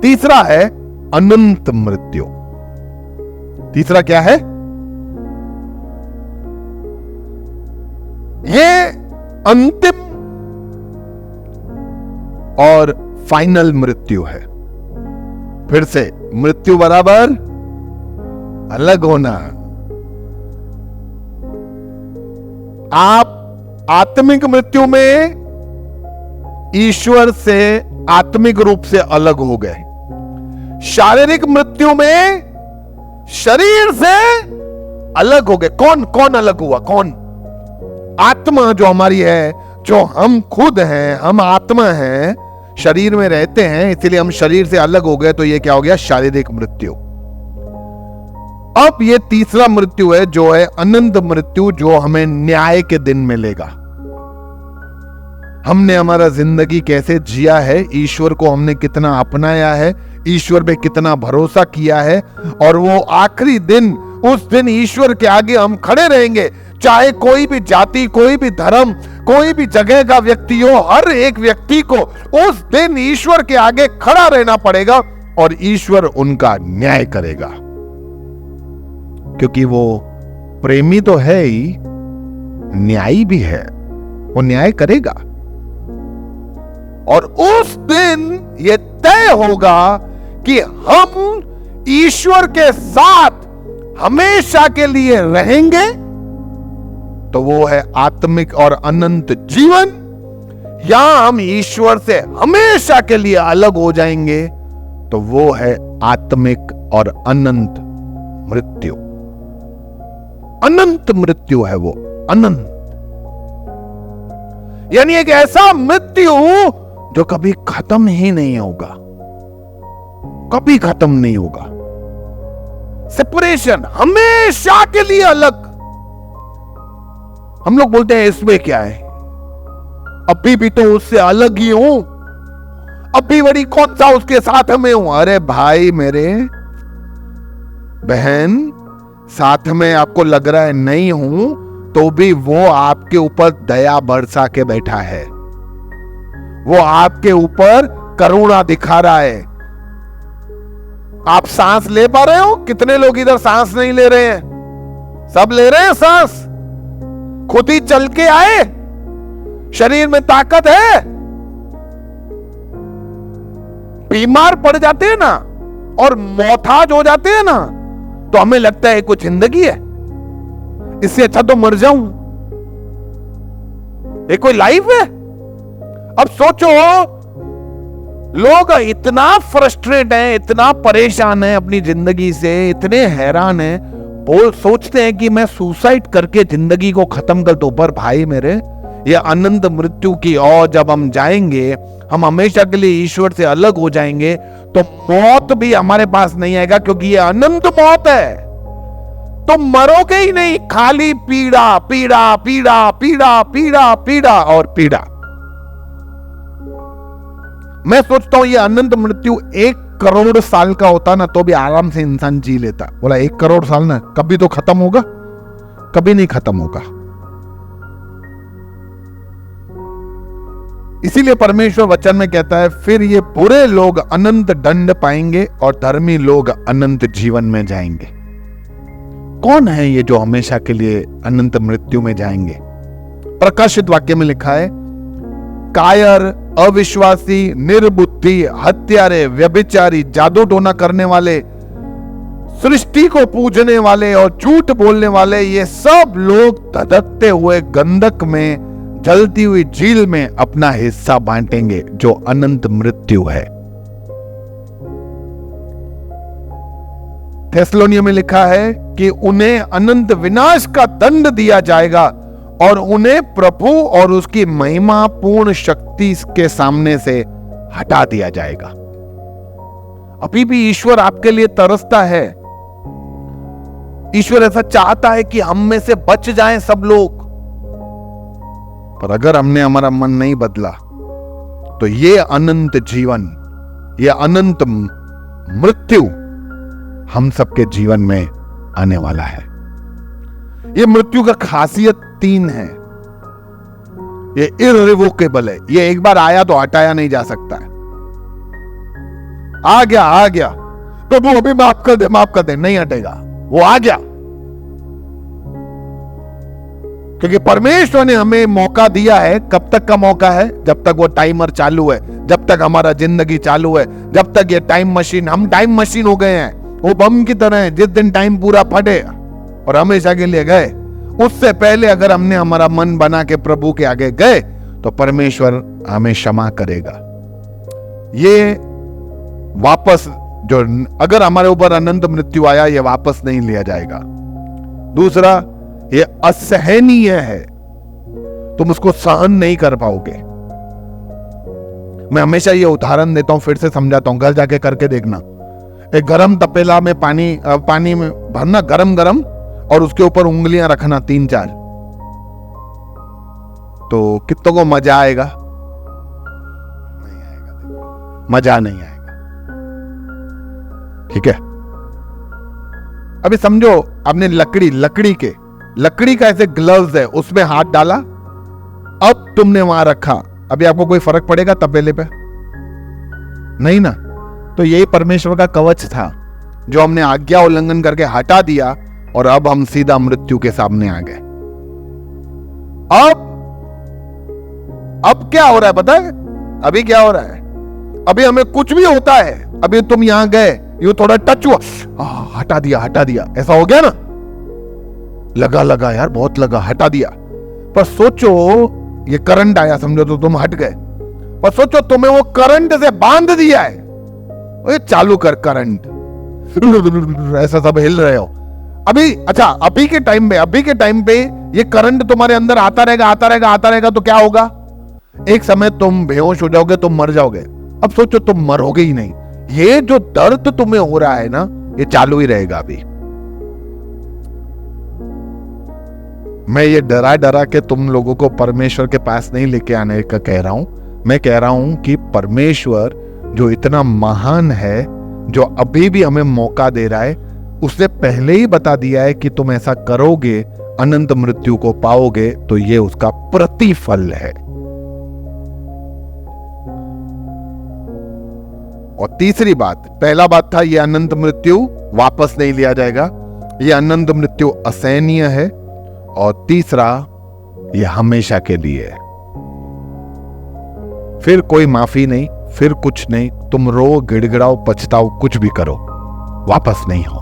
तीसरा है अनंत मृत्यु। तीसरा क्या है? ये अंतिम और फाइनल मृत्यु है। फिर से, मृत्यु बराबर अलग होना। आप आत्मिक मृत्यु में ईश्वर से आत्मिक रूप से अलग हो गए। शारीरिक मृत्यु में शरीर से अलग हो गए। कौन कौन अलग हुआ? कौन? आत्मा जो हमारी है, जो हम खुद हैं, हम आत्मा हैं, शरीर में रहते हैं, इसलिए हम शरीर से अलग हो गए। तो ये क्या हो गया? शारीरिक मृत्यु। अब ये तीसरा मृत्यु है जो है अनंत मृत्यु, जो हमें न्याय के दिन मिलेगा। हमने हमारा जिंदगी कैसे जिया है, ईश्वर को हमने कितना अपनाया है, ईश्वर पे कितना भरोसा किया है, और वो आखिरी दिन, उस दिन ईश्वर के आगे हम खड़े रहेंगे। चाहे कोई भी जाति, कोई भी धर्म, कोई भी जगह का व्यक्ति हो, हर एक व्यक्ति को उस दिन ईश्वर के आगे खड़ा रहना पड़ेगा और ईश्वर उनका न्याय करेगा। क्योंकि वो प्रेमी तो है ही, न्यायी भी है, वो न्याय करेगा। और उस दिन ये तय होगा कि हम ईश्वर के साथ हमेशा के लिए रहेंगे, तो वो है आत्मिक और अनंत जीवन, या हम ईश्वर से हमेशा के लिए अलग हो जाएंगे, तो वो है आत्मिक और अनंत मृत्यु। अनंत मृत्यु है वो, अनंत, यानी एक ऐसा मृत्यु जो कभी खत्म ही नहीं होगा, कभी खत्म नहीं होगा। सेपरेशन, हमेशा के लिए अलग। हम लोग बोलते हैं इसमें क्या है, अभी भी तो उससे अलग ही हूं, अभी बड़ी कौन सा उसके साथ में हूं। अरे भाई मेरे, बहन, साथ में आपको लग रहा है नहीं हूं, तो भी वो आपके ऊपर दया बरसा के बैठा है, वो आपके ऊपर करुणा दिखा रहा है। आप सांस ले पा रहे हो? कितने लोग इधर सांस नहीं ले रहे हैं? सब ले रहे हैं सांस, खुद ही चल के आए, शरीर में ताकत है। बीमार पड़ जाते हैं ना और मोहताज हो जाते हैं ना, तो हमें लगता है कुछ जिंदगी है, इससे अच्छा तो मर जाऊं, ये कोई लाइफ है। अब सोचो, लोग इतना फ्रस्ट्रेट हैं, इतना परेशान हैं अपनी जिंदगी से, इतने हैरान हैं, वो सोचते हैं कि मैं सुसाइड करके जिंदगी को खत्म कर दूं। पर भाई मेरे, ये अनंत मृत्यु की ओर जब हम जाएंगे, हम हमेशा के लिए ईश्वर से अलग हो जाएंगे, तो मौत भी हमारे पास नहीं आएगा, क्योंकि ये अनंत मौत है। तो मरोगे ही नहीं, खाली पीड़ा पीड़ा पीड़ा पीड़ा पीड़ा पीड़ा और पीड़ा। मैं सोचता हूं ये अनंत मृत्यु 1 करोड़ साल का होता ना, तो भी आराम से इंसान जी लेता। बोला 1 करोड़ साल ना, कभी तो खत्म होगा? कभी नहीं खत्म होगा। इसीलिए परमेश्वर वचन में कहता है, फिर ये बुरे लोग अनंत दंड पाएंगे और धर्मी लोग अनंत जीवन में जाएंगे। कौन है ये जो हमेशा के लिए अनंत मृत्यु में जाएंगे? प्रकाशित वाक्य में लिखा है, कायर, अविश्वासी, निर्बुद्धि, हत्यारे, व्यभिचारी, जादू टोना करने वाले, सृष्टि को पूजने वाले और झूठ बोलने वाले, ये सब लोग धधकते हुए गंधक में, जलती हुई झील में अपना हिस्सा बांटेंगे, जो अनंत मृत्यु है। थेसलोनियों में लिखा है कि उन्हें अनंत विनाश का दंड दिया जाएगा और उन्हें प्रभु और उसकी महिमा पूर्ण शक्ति के सामने से हटा दिया जाएगा। अभी भी ईश्वर आपके लिए तरसता है। ईश्वर ऐसा चाहता है कि हम में से बच जाएं सब लोग, पर अगर हमने हमारा मन नहीं बदला, तो ये अनंत जीवन, ये अनंत मृत्यु हम सबके जीवन में आने वाला है। ये मृत्यु का खासियत 3 है। ये इररिवोकेबल है, ये एक बार आया तो हटाया नहीं जा सकता है। आ गया आ गया, प्रभु अभी माफ कर दे, माफ कर दे, नहीं हटेगा, वो आ गया। क्योंकि परमेश्वर ने हमें मौका दिया है। कब तक का मौका है? जब तक वो टाइमर चालू है, जब तक हमारा जिंदगी चालू है, जब तक ये टाइम मशीन, हम टाइम मशीन हो गए हैं, वो बम की तरह है, जिस दिन टाइम पूरा फटे और हमेशा के लिए गए, उससे पहले अगर हमने हमारा मन बना के प्रभु के आगे गए तो परमेश्वर हमें क्षमा करेगा। ये वापस जो अगर हमारे ऊपर अनंत मृत्यु आया, ये वापस नहीं लिया जाएगा। दूसरा, ये असहनीय है, तुम उसको सहन नहीं कर पाओगे। मैं हमेशा ये उदाहरण देता हूं, फिर से समझाता हूं, घर जाके करके देखना। एक गरम तपेला में पानी में भरना, गरम गरम, और उसके ऊपर उंगलियां रखना 3-4, तो कितनों को मजा आएगा? नहीं आएगा, मजा नहीं आएगा। ठीक है, अभी समझो आपने लकड़ी का ऐसे ग्लव्स है, उसमें हाथ डाला, अब तुमने वहां रखा, अभी आपको कोई फर्क पड़ेगा तपेले पे? नहीं ना। तो यही परमेश्वर का कवच था जो हमने आज्ञा उल्लंघन करके हटा दिया, और अब हम सीधा मृत्यु के सामने आ गए। अब क्या हो रहा है पता है? अभी क्या हो रहा है? अभी हमें कुछ भी होता है, अभी तुम यहां गए, यूं थोड़ा टच हुआ, हटा दिया, ऐसा हो गया ना, लगा यार, बहुत लगा, हटा दिया। पर सोचो ये करंट आया, समझो, तो तुम हट गए। पर सोचो तुम्हें वो करंट से बांध दिया है, ये चालू कर करंट, ऐसा सब हिल रहे हो अभी। अच्छा, अभी के टाइम पे ये करंट तुम्हारे अंदर आता रहेगा, तो क्या होगा? एक समय तुम बेहोश हो जाओगे, तुम मर जाओगे। अब सोचो तुम मरोगे ही नहीं, ये जो दर्द तुम्हें हो रहा है ना, ये चालू ही रहेगा अभी। मैं ये डरा के तुम लोगों को परमेश्वर के पास नहीं लेके आने का कह रहा हूं। मैं कह रहा हूं कि परमेश्वर जो इतना महान है, जो अभी भी हमें मौका दे रहा है, उसने पहले ही बता दिया है कि तुम ऐसा करोगे, अनंत मृत्यु को पाओगे, तो ये उसका प्रतिफल है। और तीसरी बात, पहला बात था ये अनंत मृत्यु वापस नहीं लिया जाएगा, ये अनंत मृत्यु असहनीय है, और तीसरा, ये हमेशा के लिए है, फिर कोई माफी नहीं, फिर कुछ नहीं, तुम रो, गिड़गिड़ाओ, पछताओ, कुछ भी करो, वापस नहीं हो।